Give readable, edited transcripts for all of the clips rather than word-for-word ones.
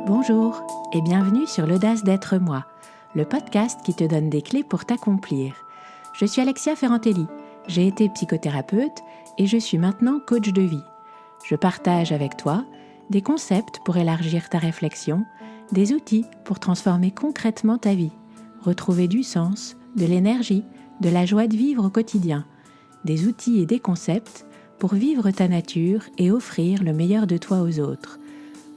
Bonjour et bienvenue sur l'Audace d'être moi, le podcast qui te donne des clés pour t'accomplir. Je suis Alexia Ferrantelli, j'ai été psychothérapeute et je suis maintenant coach de vie. Je partage avec toi des concepts pour élargir ta réflexion, des outils pour transformer concrètement ta vie, retrouver du sens, de l'énergie, de la joie de vivre au quotidien, des outils et des concepts pour vivre ta nature et offrir le meilleur de toi aux autres.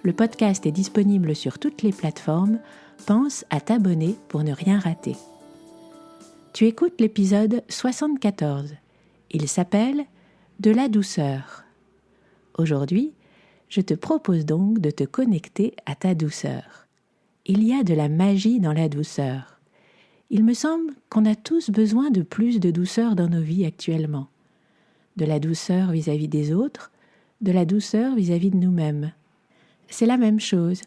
Le podcast est disponible sur toutes les plateformes. Pense à t'abonner pour ne rien rater. Tu écoutes l'épisode 74. Il s'appelle « De la douceur ». Aujourd'hui, je te propose donc de te connecter à ta douceur. Il y a de la magie dans la douceur. Il me semble qu'on a tous besoin de plus de douceur dans nos vies actuellement. De la douceur vis-à-vis des autres, de la douceur vis-à-vis de nous-mêmes. C'est la même chose.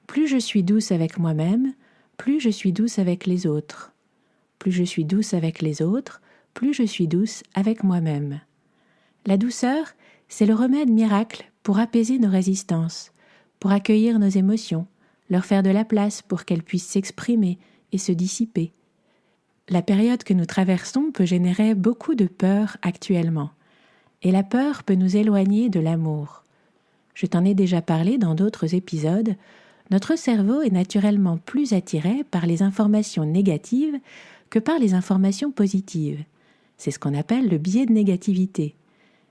Plus je suis douce avec moi-même, plus je suis douce avec les autres. Plus je suis douce avec les autres, plus je suis douce avec moi-même. La douceur, c'est le remède miracle pour apaiser nos résistances, pour accueillir nos émotions, leur faire de la place pour qu'elles puissent s'exprimer et se dissiper. La période que nous traversons peut générer beaucoup de peur actuellement. Et la peur peut nous éloigner de l'amour. Je t'en ai déjà parlé dans d'autres épisodes, notre cerveau est naturellement plus attiré par les informations négatives que par les informations positives. C'est ce qu'on appelle le biais de négativité.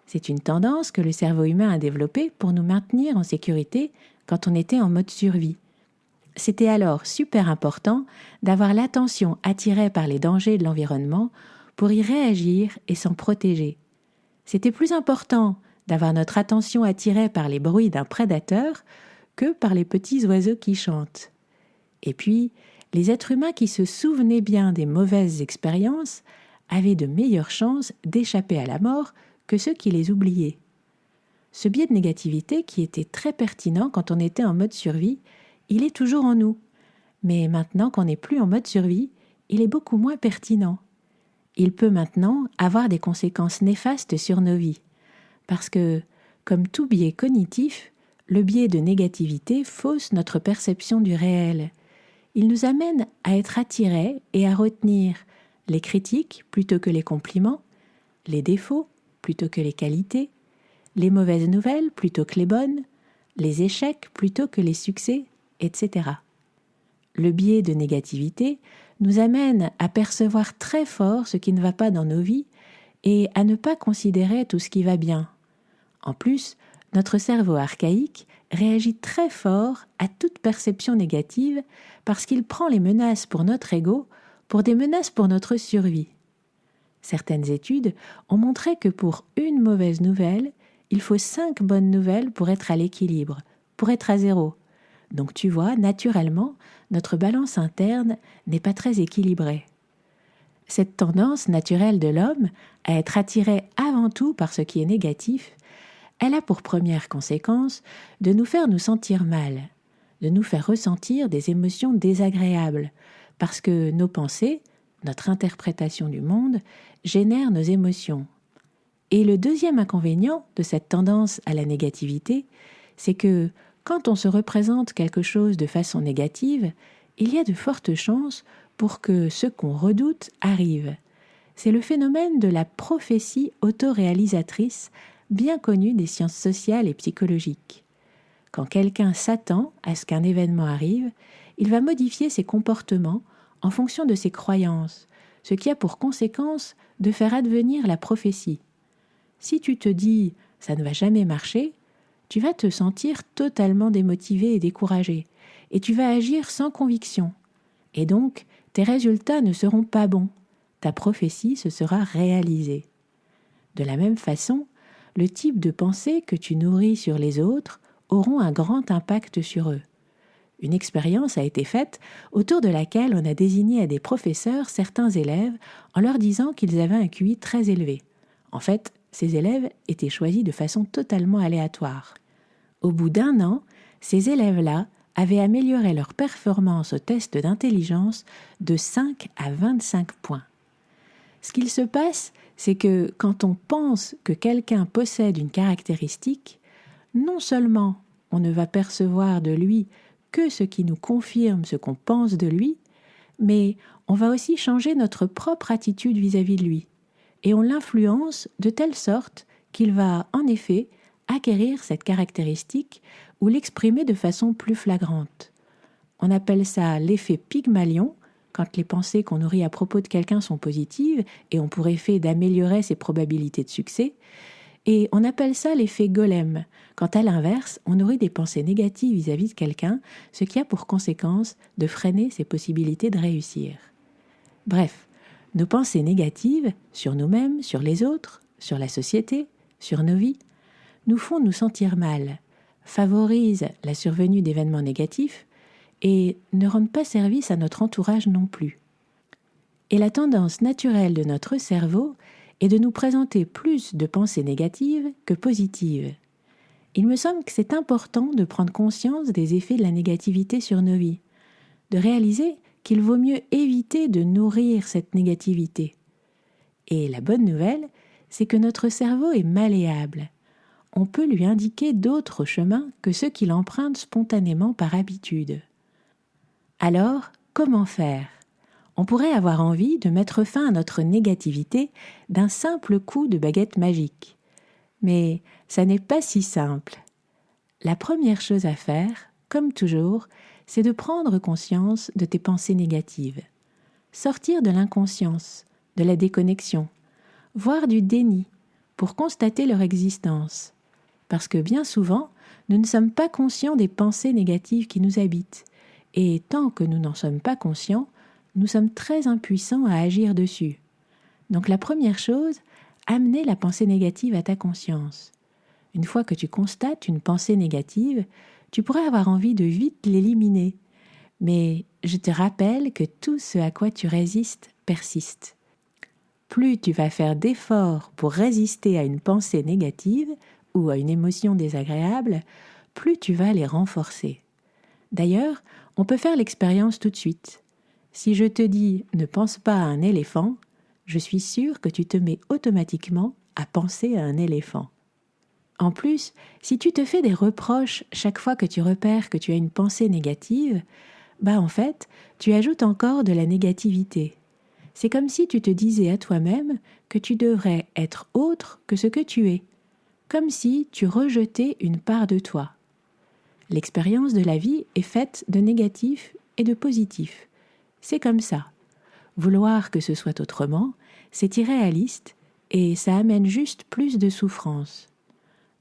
C'est une tendance que le cerveau humain a développée pour nous maintenir en sécurité quand on était en mode survie. C'était alors super important d'avoir l'attention attirée par les dangers de l'environnement pour y réagir et s'en protéger. C'était plus important d'avoir notre attention attirée par les bruits d'un prédateur que par les petits oiseaux qui chantent. Et puis, les êtres humains qui se souvenaient bien des mauvaises expériences avaient de meilleures chances d'échapper à la mort que ceux qui les oubliaient. Ce biais de négativité qui était très pertinent quand on était en mode survie, il est toujours en nous. Mais maintenant qu'on n'est plus en mode survie, il est beaucoup moins pertinent. Il peut maintenant avoir des conséquences néfastes sur nos vies. Parce que, comme tout biais cognitif, le biais de négativité fausse notre perception du réel. Il nous amène à être attirés et à retenir les critiques plutôt que les compliments, les défauts plutôt que les qualités, les mauvaises nouvelles plutôt que les bonnes, les échecs plutôt que les succès, etc. Le biais de négativité nous amène à percevoir très fort ce qui ne va pas dans nos vies et à ne pas considérer tout ce qui va bien. En plus, notre cerveau archaïque réagit très fort à toute perception négative parce qu'il prend les menaces pour notre ego pour des menaces pour notre survie. Certaines études ont montré que pour une mauvaise nouvelle, il faut 5 bonnes nouvelles pour être à l'équilibre, pour être à zéro. Donc tu vois, naturellement, notre balance interne n'est pas très équilibrée. Cette tendance naturelle de l'homme à être attiré avant tout par ce qui est négatif, elle a pour première conséquence de nous faire nous sentir mal, de nous faire ressentir des émotions désagréables, parce que nos pensées, notre interprétation du monde, génèrent nos émotions. Et le deuxième inconvénient de cette tendance à la négativité, c'est que quand on se représente quelque chose de façon négative, il y a de fortes chances pour que ce qu'on redoute arrive. C'est le phénomène de la prophétie autoréalisatrice, bien connu des sciences sociales et psychologiques. Quand quelqu'un s'attend à ce qu'un événement arrive, il va modifier ses comportements en fonction de ses croyances, ce qui a pour conséquence de faire advenir la prophétie. Si tu te dis « ça ne va jamais marcher », tu vas te sentir totalement démotivé et découragé, et tu vas agir sans conviction. Et donc, tes résultats ne seront pas bons. Ta prophétie se sera réalisée. De la même façon, le type de pensée que tu nourris sur les autres auront un grand impact sur eux. Une expérience a été faite autour de laquelle on a désigné à des professeurs certains élèves en leur disant qu'ils avaient un QI très élevé. En fait, ces élèves étaient choisis de façon totalement aléatoire. Au bout d'1 an, ces élèves-là avaient amélioré leur performance au test d'intelligence de 5 à 25 points. Ce qu'il se passe, c'est que quand on pense que quelqu'un possède une caractéristique, non seulement on ne va percevoir de lui que ce qui nous confirme ce qu'on pense de lui, mais on va aussi changer notre propre attitude vis-à-vis de lui, et on l'influence de telle sorte qu'il va, en effet, acquérir cette caractéristique ou l'exprimer de façon plus flagrante. On appelle ça l'effet Pygmalion, quand les pensées qu'on nourrit à propos de quelqu'un sont positives et ont pour effet d'améliorer ses probabilités de succès, et on appelle ça l'effet Golem, quand à l'inverse, on nourrit des pensées négatives vis-à-vis de quelqu'un, ce qui a pour conséquence de freiner ses possibilités de réussir. Bref, nos pensées négatives sur nous-mêmes, sur les autres, sur la société, sur nos vies, nous font nous sentir mal, favorisent la survenue d'événements négatifs et ne rendent pas service à notre entourage non plus. Et la tendance naturelle de notre cerveau est de nous présenter plus de pensées négatives que positives. Il me semble que c'est important de prendre conscience des effets de la négativité sur nos vies, de réaliser qu'il vaut mieux éviter de nourrir cette négativité. Et la bonne nouvelle, c'est que notre cerveau est malléable. On peut lui indiquer d'autres chemins que ceux qu'il emprunte spontanément par habitude. Alors, comment faire ? On pourrait avoir envie de mettre fin à notre négativité d'un simple coup de baguette magique. Mais ça n'est pas si simple. La première chose à faire, comme toujours, c'est de prendre conscience de tes pensées négatives. Sortir de l'inconscience, de la déconnexion, voire du déni, pour constater leur existence. Parce que bien souvent, nous ne sommes pas conscients des pensées négatives qui nous habitent. Et tant que nous n'en sommes pas conscients, nous sommes très impuissants à agir dessus. Donc la première chose, amener la pensée négative à ta conscience. Une fois que tu constates une pensée négative, tu pourrais avoir envie de vite l'éliminer. Mais je te rappelle que tout ce à quoi tu résistes persiste. Plus tu vas faire d'efforts pour résister à une pensée négative ou à une émotion désagréable, plus tu vas les renforcer. D'ailleurs, on peut faire l'expérience tout de suite. Si je te dis « ne pense pas à un éléphant », je suis sûre que tu te mets automatiquement à penser à un éléphant. En plus, si tu te fais des reproches chaque fois que tu repères que tu as une pensée négative, en fait, tu ajoutes encore de la négativité. C'est comme si tu te disais à toi-même que tu devrais être autre que ce que tu es, comme si tu rejetais une part de toi. L'expérience de la vie est faite de négatif et de positif. C'est comme ça. Vouloir que ce soit autrement, c'est irréaliste et ça amène juste plus de souffrance.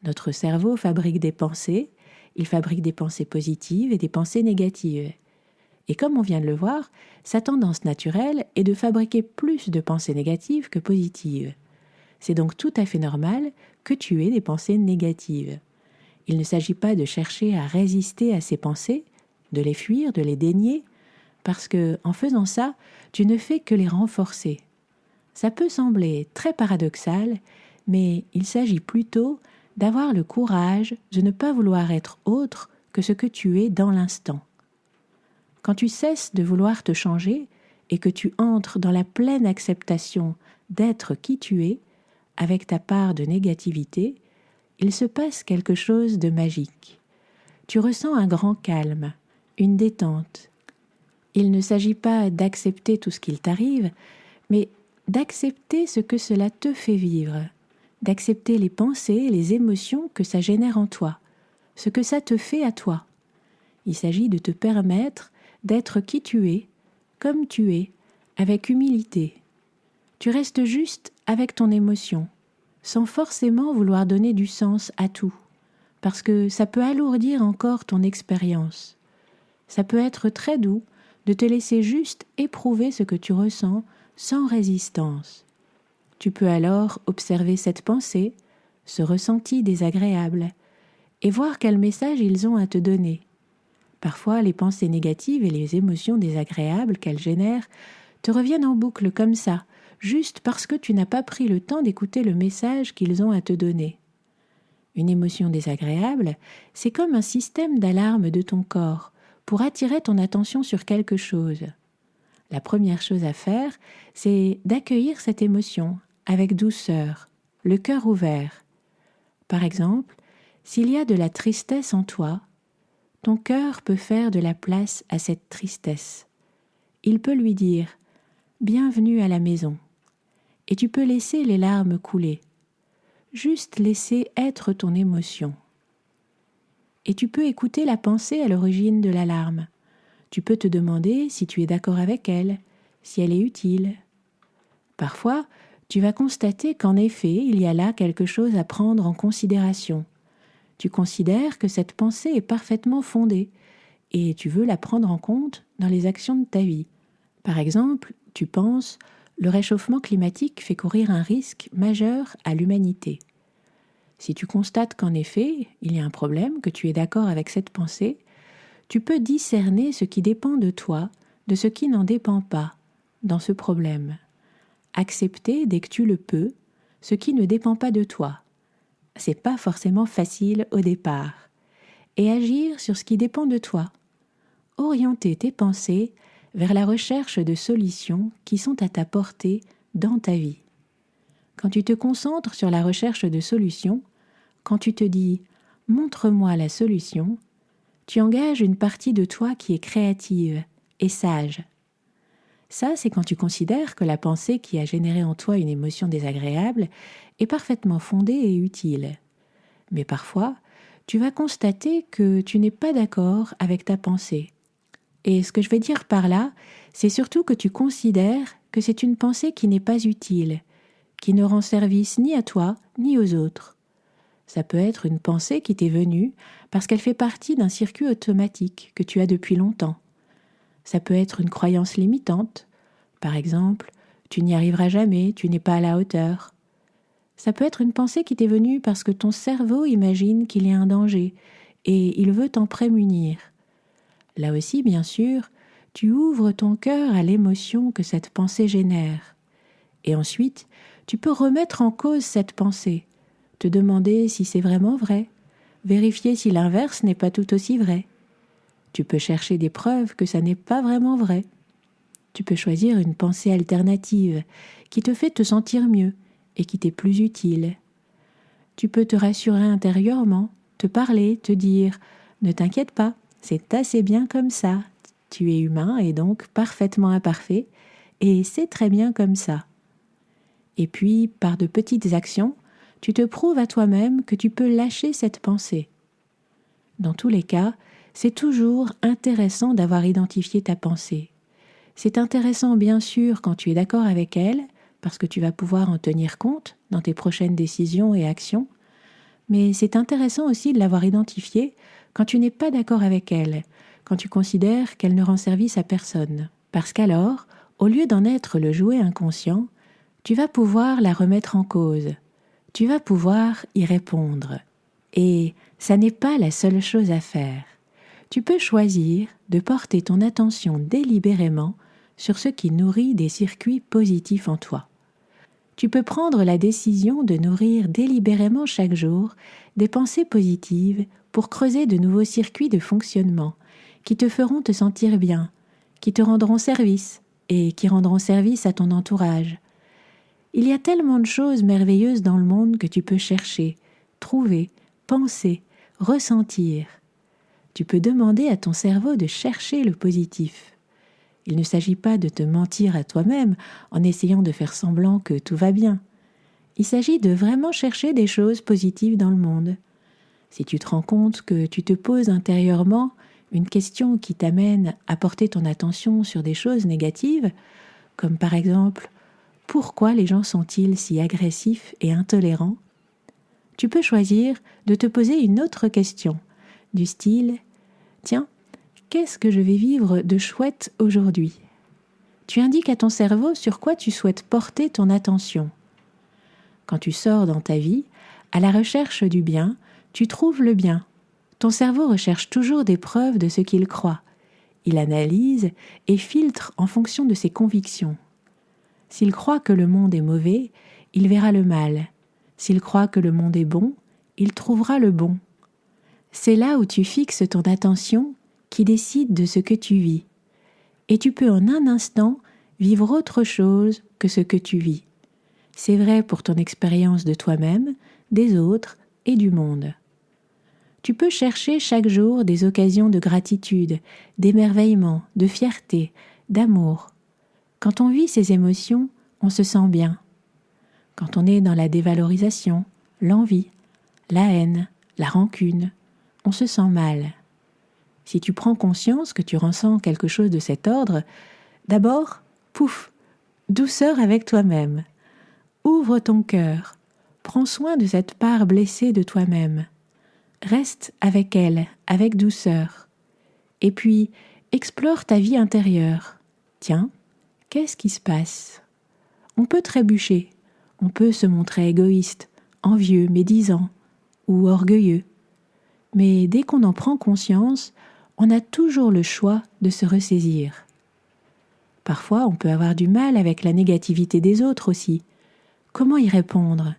Notre cerveau fabrique des pensées, il fabrique des pensées positives et des pensées négatives. Et comme on vient de le voir, sa tendance naturelle est de fabriquer plus de pensées négatives que positives. C'est donc tout à fait normal que tu aies des pensées négatives. Il ne s'agit pas de chercher à résister à ces pensées, de les fuir, de les dénier, parce que, en faisant ça, tu ne fais que les renforcer. Ça peut sembler très paradoxal, mais il s'agit plutôt d'avoir le courage de ne pas vouloir être autre que ce que tu es dans l'instant. Quand tu cesses de vouloir te changer et que tu entres dans la pleine acceptation d'être qui tu es, avec ta part de négativité, il se passe quelque chose de magique. Tu ressens un grand calme, une détente. Il ne s'agit pas d'accepter tout ce qu'il t'arrive, mais d'accepter ce que cela te fait vivre, d'accepter les pensées, les émotions que ça génère en toi, ce que ça te fait à toi. Il s'agit de te permettre d'être qui tu es, comme tu es, avec humilité. Tu restes juste avec ton émotion, sans forcément vouloir donner du sens à tout, parce que ça peut alourdir encore ton expérience. Ça peut être très doux de te laisser juste éprouver ce que tu ressens sans résistance. Tu peux alors observer cette pensée, ce ressenti désagréable, et voir quel message ils ont à te donner. Parfois, les pensées négatives et les émotions désagréables qu'elles génèrent te reviennent en boucle comme ça, juste parce que tu n'as pas pris le temps d'écouter le message qu'ils ont à te donner. Une émotion désagréable, c'est comme un système d'alarme de ton corps pour attirer ton attention sur quelque chose. La première chose à faire, c'est d'accueillir cette émotion avec douceur, le cœur ouvert. Par exemple, s'il y a de la tristesse en toi, ton cœur peut faire de la place à cette tristesse. Il peut lui dire « Bienvenue à la maison » et tu peux laisser les larmes couler. Juste laisser être ton émotion. Et tu peux écouter la pensée à l'origine de la larme. Tu peux te demander si tu es d'accord avec elle, si elle est utile. Parfois, tu vas constater qu'en effet, il y a là quelque chose à prendre en considération. Tu considères que cette pensée est parfaitement fondée et tu veux la prendre en compte dans les actions de ta vie. Par exemple, tu penses « le réchauffement climatique fait courir un risque majeur à l'humanité ». Si tu constates qu'en effet, il y a un problème, que tu es d'accord avec cette pensée, tu peux discerner ce qui dépend de toi, de ce qui n'en dépend pas, dans ce problème. Accepter, dès que tu le peux, ce qui ne dépend pas de toi. C'est pas forcément facile au départ. Et agir sur ce qui dépend de toi. Orienter tes pensées vers la recherche de solutions qui sont à ta portée dans ta vie. Quand tu te concentres sur la recherche de solutions, quand tu te dis « montre-moi la solution », tu engages une partie de toi qui est créative et sage. Ça, c'est quand tu considères que la pensée qui a généré en toi une émotion désagréable est parfaitement fondée et utile. Mais parfois, tu vas constater que tu n'es pas d'accord avec ta pensée. Et ce que je vais dire par là, c'est surtout que tu considères que c'est une pensée qui n'est pas utile, qui ne rend service ni à toi ni aux autres. Ça peut être une pensée qui t'est venue parce qu'elle fait partie d'un circuit automatique que tu as depuis longtemps. Ça peut être une croyance limitante. Par exemple, tu n'y arriveras jamais, tu n'es pas à la hauteur. Ça peut être une pensée qui t'est venue parce que ton cerveau imagine qu'il y a un danger et il veut t'en prémunir. Là aussi, bien sûr, tu ouvres ton cœur à l'émotion que cette pensée génère. Et ensuite, tu peux remettre en cause cette pensée, te demander si c'est vraiment vrai, vérifier si l'inverse n'est pas tout aussi vrai. Tu peux chercher des preuves que ça n'est pas vraiment vrai. Tu peux choisir une pensée alternative qui te fait te sentir mieux et qui t'est plus utile. Tu peux te rassurer intérieurement, te parler, te dire « Ne t'inquiète pas, c'est assez bien comme ça. Tu es humain et donc parfaitement imparfait et c'est très bien comme ça. » Et puis, par de petites actions, tu te prouves à toi-même que tu peux lâcher cette pensée. Dans tous les cas, c'est toujours intéressant d'avoir identifié ta pensée. C'est intéressant bien sûr quand tu es d'accord avec elle, parce que tu vas pouvoir en tenir compte dans tes prochaines décisions et actions, mais c'est intéressant aussi de l'avoir identifiée quand tu n'es pas d'accord avec elle, quand tu considères qu'elle ne rend service à personne. Parce qu'alors, au lieu d'en être le jouet inconscient, tu vas pouvoir la remettre en cause. Tu vas pouvoir y répondre. Et ça n'est pas la seule chose à faire. Tu peux choisir de porter ton attention délibérément sur ce qui nourrit des circuits positifs en toi. Tu peux prendre la décision de nourrir délibérément chaque jour des pensées positives pour creuser de nouveaux circuits de fonctionnement qui te feront te sentir bien, qui te rendront service et qui rendront service à ton entourage. Il y a tellement de choses merveilleuses dans le monde que tu peux chercher, trouver, penser, ressentir. Tu peux demander à ton cerveau de chercher le positif. Il ne s'agit pas de te mentir à toi-même en essayant de faire semblant que tout va bien. Il s'agit de vraiment chercher des choses positives dans le monde. Si tu te rends compte que tu te poses intérieurement une question qui t'amène à porter ton attention sur des choses négatives, comme par exemple « Pourquoi les gens sont-ils si agressifs et intolérants ?» Tu peux choisir de te poser une autre question, du style « Tiens, qu'est-ce que je vais vivre de chouette aujourd'hui ?» Tu indiques à ton cerveau sur quoi tu souhaites porter ton attention. Quand tu sors dans ta vie, à la recherche du bien, tu trouves le bien. Ton cerveau recherche toujours des preuves de ce qu'il croit. Il analyse et filtre en fonction de ses convictions. S'il croit que le monde est mauvais, il verra le mal. S'il croit que le monde est bon, il trouvera le bon. C'est là où tu fixes ton attention qui décide de ce que tu vis. Et tu peux en un instant vivre autre chose que ce que tu vis. C'est vrai pour ton expérience de toi-même, des autres et du monde. tu peux chercher chaque jour des occasions de gratitude, d'émerveillement, de fierté, d'amour. Quand on vit ces émotions, on se sent bien. Quand on est dans la dévalorisation, l'envie, la haine, la rancune, on se sent mal. Si tu prends conscience que tu ressens quelque chose de cet ordre, d'abord, pouf, douceur avec toi-même. Ouvre ton cœur, prends soin de cette part blessée de toi-même. Reste avec elle, avec douceur. Et puis, explore ta vie intérieure. Tiens, qu'est-ce qui se passe ? On peut trébucher, on peut se montrer égoïste, envieux, médisant ou orgueilleux. Mais dès qu'on en prend conscience, on a toujours le choix de se ressaisir. Parfois, on peut avoir du mal avec la négativité des autres aussi. Comment y répondre ?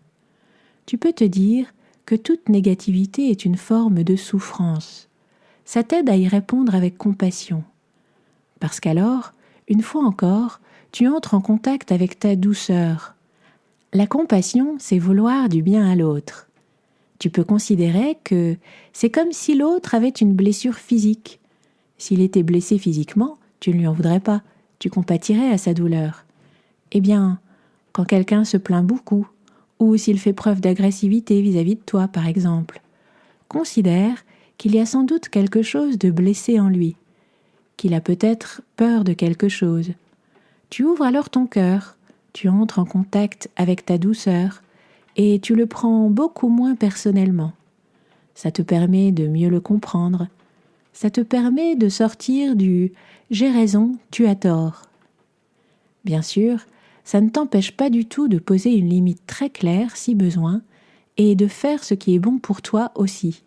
Tu peux te dire que toute négativité est une forme de souffrance. Ça t'aide à y répondre avec compassion. Parce qu'alors, une fois encore, tu entres en contact avec ta douceur. La compassion, c'est vouloir du bien à l'autre. Tu peux considérer que c'est comme si l'autre avait une blessure physique. S'il était blessé physiquement, tu ne lui en voudrais pas, tu compatirais à sa douleur. Eh bien, quand quelqu'un se plaint beaucoup, ou s'il fait preuve d'agressivité vis-à-vis de toi, par exemple, considère qu'il y a sans doute quelque chose de blessé en lui, qu'il a peut-être peur de quelque chose. Tu ouvres alors ton cœur, tu entres en contact avec ta douceur, et tu le prends beaucoup moins personnellement. Ça te permet de mieux le comprendre. Ça te permet de sortir du « j'ai raison, tu as tort ». Bien sûr, ça ne t'empêche pas du tout de poser une limite très claire si besoin et de faire ce qui est bon pour toi aussi.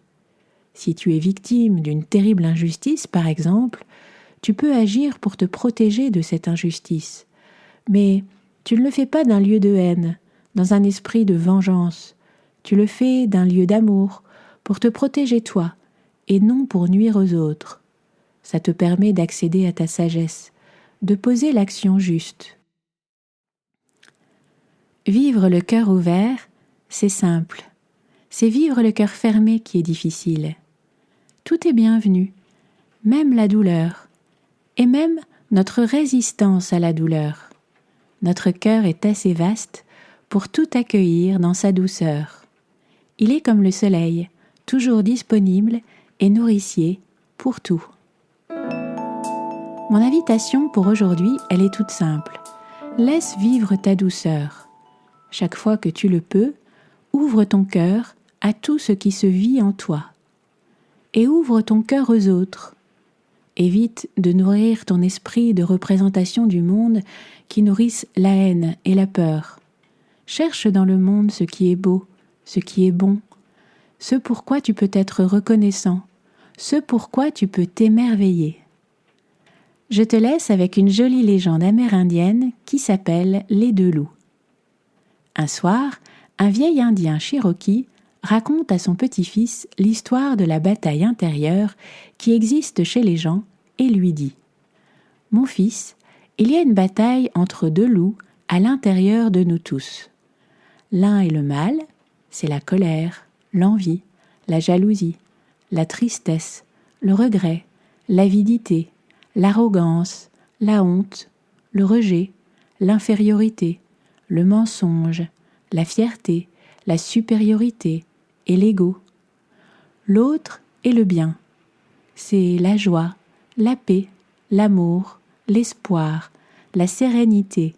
Si tu es victime d'une terrible injustice, par exemple, tu peux agir pour te protéger de cette injustice. Mais tu ne le fais pas d'un lieu de haine, dans un esprit de vengeance. Tu le fais d'un lieu d'amour, pour te protéger toi, et non pour nuire aux autres. Ça te permet d'accéder à ta sagesse, de poser l'action juste. Vivre le cœur ouvert, c'est simple. C'est vivre le cœur fermé qui est difficile. Tout est bienvenu, même la douleur, et même notre résistance à la douleur. Notre cœur est assez vaste pour tout accueillir dans sa douceur. Il est comme le soleil, toujours disponible et nourricier pour tout. Mon invitation pour aujourd'hui, elle est toute simple. Laisse vivre ta douceur. Chaque fois que tu le peux, ouvre ton cœur à tout ce qui se vit en toi. Et ouvre ton cœur aux autres. Évite de nourrir ton esprit de représentation du monde qui nourrissent la haine et la peur. Cherche dans le monde ce qui est beau, ce qui est bon, ce pourquoi tu peux être reconnaissant, ce pourquoi tu peux t'émerveiller. Je te laisse avec une jolie légende amérindienne qui s'appelle Les deux loups. Un soir, un vieil Indien Cherokee raconte à son petit-fils l'histoire de la bataille intérieure qui existe chez les gens et lui dit « Mon fils, il y a une bataille entre deux loups à l'intérieur de nous tous. L'un est le mal, c'est la colère, l'envie, la jalousie, la tristesse, le regret, l'avidité, l'arrogance, la honte, le rejet, l'infériorité, le mensonge, la fierté, la supériorité et l'ego. L'autre est le bien. C'est la joie, la paix, l'amour, l'espoir, la sérénité,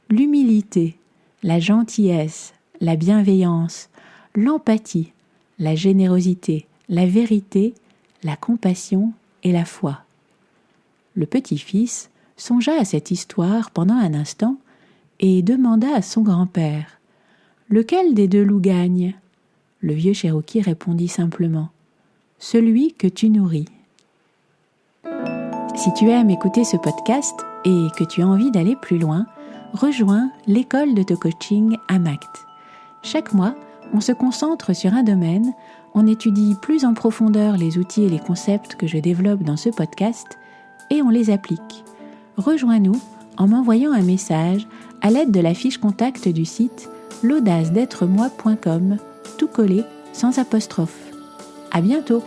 l'humilité, la gentillesse, la bienveillance, l'empathie, la générosité, la vérité, la compassion et la foi. » Le petit-fils songea à cette histoire pendant un instant et demanda à son grand-père « Lequel des deux loups gagne ?» Le vieux Cherokee répondit simplement « Celui que tu nourris. » Si tu aimes écouter ce podcast et que tu as envie d'aller plus loin, rejoins l'école d'auto-coaching AMACT. Chaque mois, on se concentre sur un domaine, on étudie plus en profondeur les outils et les concepts que je développe dans ce podcast et on les applique. Rejoins-nous en m'envoyant un message à l'aide de la fiche contact du site l'audace-d'être-moi.com, tout collé, sans apostrophe. À bientôt!